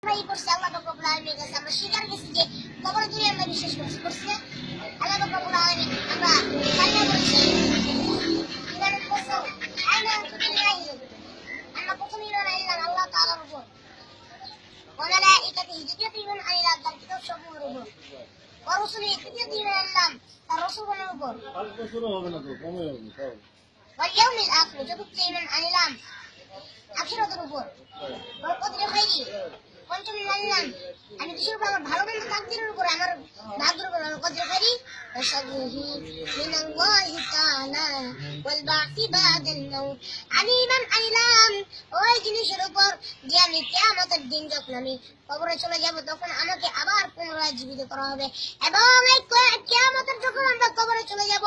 আমরা এই করছি আল্লাহ পাক রব্বুল আলামিনের কাছে আমরা স্বীকার করছি যে কবর দুনিয়া আমরা বিশ্বাস করছি না আল্লাহ পাক রব্বুল আলামিন আমরা কালিমা পড়ছি ইমানের কসম আইনা দুনিয়ায় আমরা প্রথমে ইমান আনলাম আল্লাহ তাআলার উপর ওয়ালাইকাতিহি দ্বিতীয়ত ইমান আনলাম তার কিতাব সমূহের উপর ওয়া রাসূলিহি তৃতীয়ত ইমান আনলাম তার রাসূলগণের উপর আর বছরও হবে না তো কমে হবে তাও ওয়াল ইয়াউমিল আখির চতুর্থ ইমান আনলাম আখিরাতের উপর ওয়াল কদরি খাইরি পঞ্চম মানলাম আমি কিসের উপর আমার ভালো মন্দ তাকদীরের উপর আমার ভাগ্যের উপর আমার কদর করি ওয়াসাবহু মিনাল্লাহি তাআলা ওয়াল বা'সি বাদাল মাউত আমি ইমান আনলাম ওই জিনিসের উপর যে আমি কিয়ামতের দিন যখন আমি কবরে চলে যাব তখন আমাকে আবার পুনরায় জীবিত করা হবে এবং এই কিয়ামতের যখন আমরা কবরে চলে যাব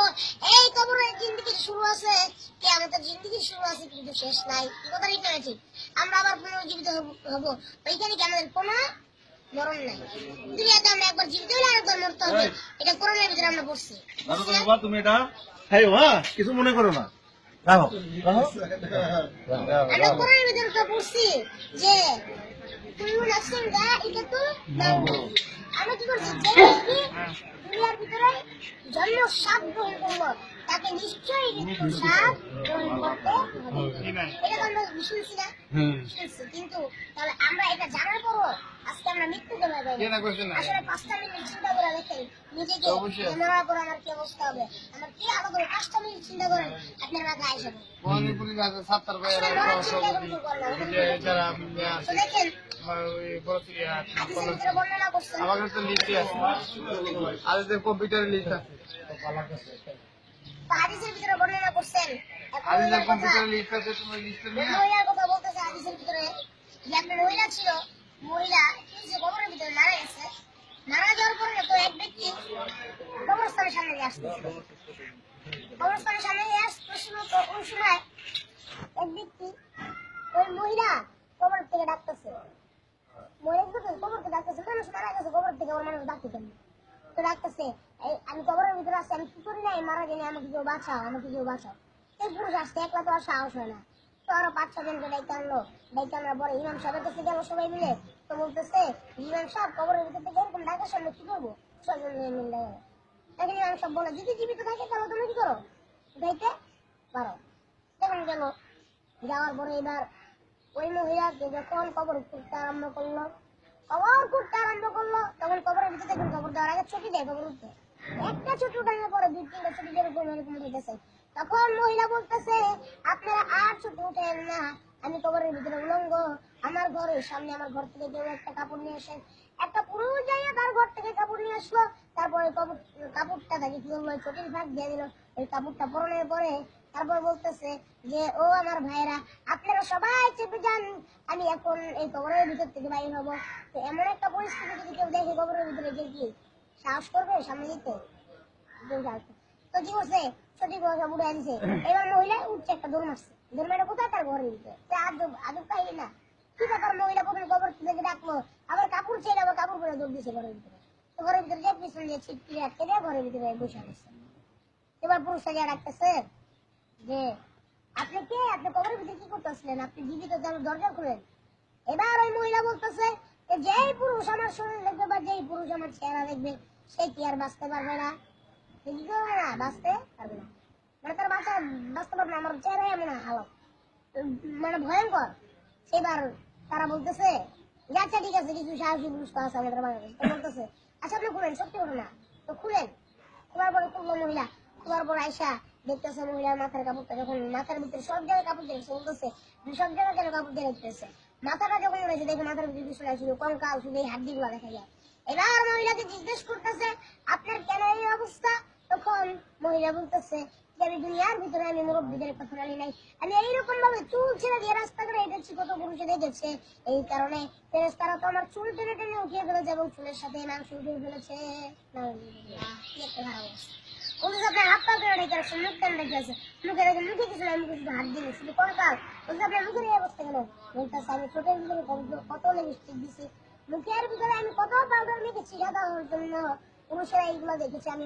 এই কবরের জিন্দেগি শুরু আছে কিয়ামতের জিন্দেগি শুরু আছে কিন্তু শেষ নাই কথা ঠিক আমরা আবার পুনরুজ্জীবিত হব ওইখানে কি আমাদের কোনো মরণ নাই দুনিয়াতে আমরা একবার জীবিত হলে আরেকবার মরতে হবে এটা কোরআনের ভিতরে আমরা পড়ছি বাবা তুমি এটা খাইও হ্যাঁ কিছু মনে করো না রাখো আমরা কোরআনের ভিতরে তো পড়ছি যে কুল্লু নাফসিন যায়িকাতুল মাউত আমরা কি করছি যে ব্যক্তি দুনিয়ার ভিতরে জন্ম স্বাদ গ্রহণ করলো তাকে নিশ্চয়ই মৃত্যুর স্বাদ গ্রহণ করতে হবে এটা তো আমরা শুনছি না শুনছি কিন্তু তাহলে আমরা এটা জানার পরও আজকে আমরা মৃত্যুকে ভয় পাই না আসলে 5টা মিনিট চিন্তা করে দেখেন নিজেকে মরার পর আমার কি অবস্থা হবে আমার কি আলাদা করে 5টা মিনিট চিন্তা করেন আপনার মাথায় আসবে দেখেন বর্ণনা করছেন আমাদের তো লিস্টে আছে আজকে কম্পিউটারে লিস্ট আছে হাদিসের ভিতরে বর্ণনা করছেন আজকে কম্পিউটারে লিস্ট আছে তুমি লিস্টে নিয়ে মহিলার কথা বলতেছে হাদিসের ভিতরে যে একটা মহিলা ছিল মহিলা যে কবরের ভিতরে মারা গেছে মারা যাওয়ার পরে তো এক ব্যক্তি কবরস্থানের সামনে দিয়ে আসতেছে কবরস্থানের সামনে দিয়ে আসতেছিল তো ওই সময় এক ব্যক্তি ওই মহিলা কবর থেকে ডাকতেছে কবরকে ডাকতেছে মানুষ মারা গেছে কবর থেকে ওর মানুষ ডাকতে কেন তো ডাকতেছে আমি কবরের ভিতরে আসছি আমি কি করি না মারা গেলে আমাকে কেউ বাঁচাও আমাকে কেউ বাঁচাও এই পুরুষ আসছে একলা তো আর সাহস হয় না তো আরো 5-6 জনকে ডাইতে আনলো ডাইতে আনার পরে ইমাম সাহেবের কাছে গেল সবাই মিলে তো বলতেছে ইমাম সাহেব কবরের ভিতর থেকে এরকম ডাকার সামনে কি করবো 6 জন মিলে এখন ইমাম সাহেব বলে যদি জীবিত থাকে তাহলে তুমি কি করো ডাইতে পারো তখন গেল যাওয়ার পরে এবার ওই মহিলাকে যখন কবর খুঁড়তে আরম্ভ করলো তখন কবরের ভিতরে দেখুন কবর দেওয়ার আগে ছুটি দেয় কবর উঠতে একটা ছুটি উঠানোর পরে 2-3টা ছুটি যেরকম এরকম উঠেছে তখন মহিলা বলতেছে আপনারা আর ছুটি উঠেন না আমি কবরের ভিতরে উলঙ্গ আমার ঘরের সামনে আমার ঘর থেকে কেউ একটা কাপড় নিয়ে আসেন একটা পুরুষ যাইয়া তার ঘর থেকে কাপড় নিয়ে আসলো তারপরে কাপড়টা তাকে কি করলো ছুটির ভাগ দিয়ে দিল ওই কাপড়টা পরনের পরে তারপর বলতেছে যে ও আমার ভাইরা আপনারা সবাই চেপে যান আমি এখন এই কবরের ভিতর থেকে বাইর হবো তো এমন একটা পরিস্থিতি যদি কেউ দেখে কবরের ভিতরে যে কি সাহস করবে সামনে দিতে তো কি করছে সঠিক কথা উঠে আনছে এবার মহিলা উঠছে একটা দৌড় মারছে দৌড় মারে কোথায় তার ঘরের ভিতরে আদব পাইলি না কি ব্যাপার মহিলা প্রথমে কবর থেকে ডাকলো আবার কাপড় ছেড়ে আবার কাপড় পরে দৌড় দিছে ঘরের ভিতরে তো ঘরের ভিতরে যে পিছন দিয়ে ছিটকিরে আটকে দেয় ঘরের ভিতরে বসে আছে এবার পুরুষটা গিয়ে ডাকতেছে যে আপনি কে আপনি কবরের ভিতরে কি করতেছিলেন আপনি জীবিত দরজা খুলেন এবার ওই মহিলা বলতেছে যে যেই পুরুষ আমার শরীর দেখবে বা যেই পুরুষ আমার চেহারা দেখবে সে কি আর বাঁচতে পারবে না কি করবে না বাঁচতে পারবে না মানে তার বাঁচতে পারবে না আমার চেহারা এমন হালত মানে ভয়ঙ্কর সেবার তারা বলতেছে যে আচ্ছা ঠিক আছে কিছু সাহসী পুরুষ তো আছে আমাদের বাংলাদেশে তো বলতেছে আচ্ছা আপনি খুলেন সত্যি বলুন না তো খুলেন খোলার পরে খুললো মহিলা খোলার পর আয়সা দেখতেছে মহিলার মাথার কাপড়টা যখন মাথার ভিতরে সব জায়গায় কাপড় দেখছে বলতেছে সব জায়গায় কেন কাপড় দিয়ে রেখেছে মাথাটা যখন রয়েছে দেখে মাথার ভিতরে পিছনে শুধু কঙ্কাল শুধু এই হাড্ডি গুলা দেখা যায় এবার মহিলাকে জিজ্ঞেস করতেছে আপনার কেন এই অবস্থা তখন মহিলা বলতেছে যে আমি দুনিয়ার ভিতরে আমি মুরব্বীদের কথা মানি নাই আমি এইরকম ভাবে চুল ছেড়ে দিয়ে রাস্তা করে হেঁটেছি কত পুরুষে দেখেছে এই কারণে ফেরেশতারা তো আমার চুল টেনে টেনে উঠিয়ে ফেলেছে এবং চুলের সাথে মাংস উঠিয়ে ফেলেছে আপনার হাত পা করে রেখে আছে মুখ কেন রেখে আছে মুখে কিছু নাই মুখে শুধু হাত দিয়ে শুধু কঙ্কাল বলছে আপনার মুখের এই অবস্থা কেন বলতেছে আমি ছোটের ভিতরে কত লিপস্টিক দিছি মুখের ভিতরে আমি কত পাউডার মেখেছি সাদা হওয়ার জন্য পুরুষেরা এইগুলো দেখেছি আমি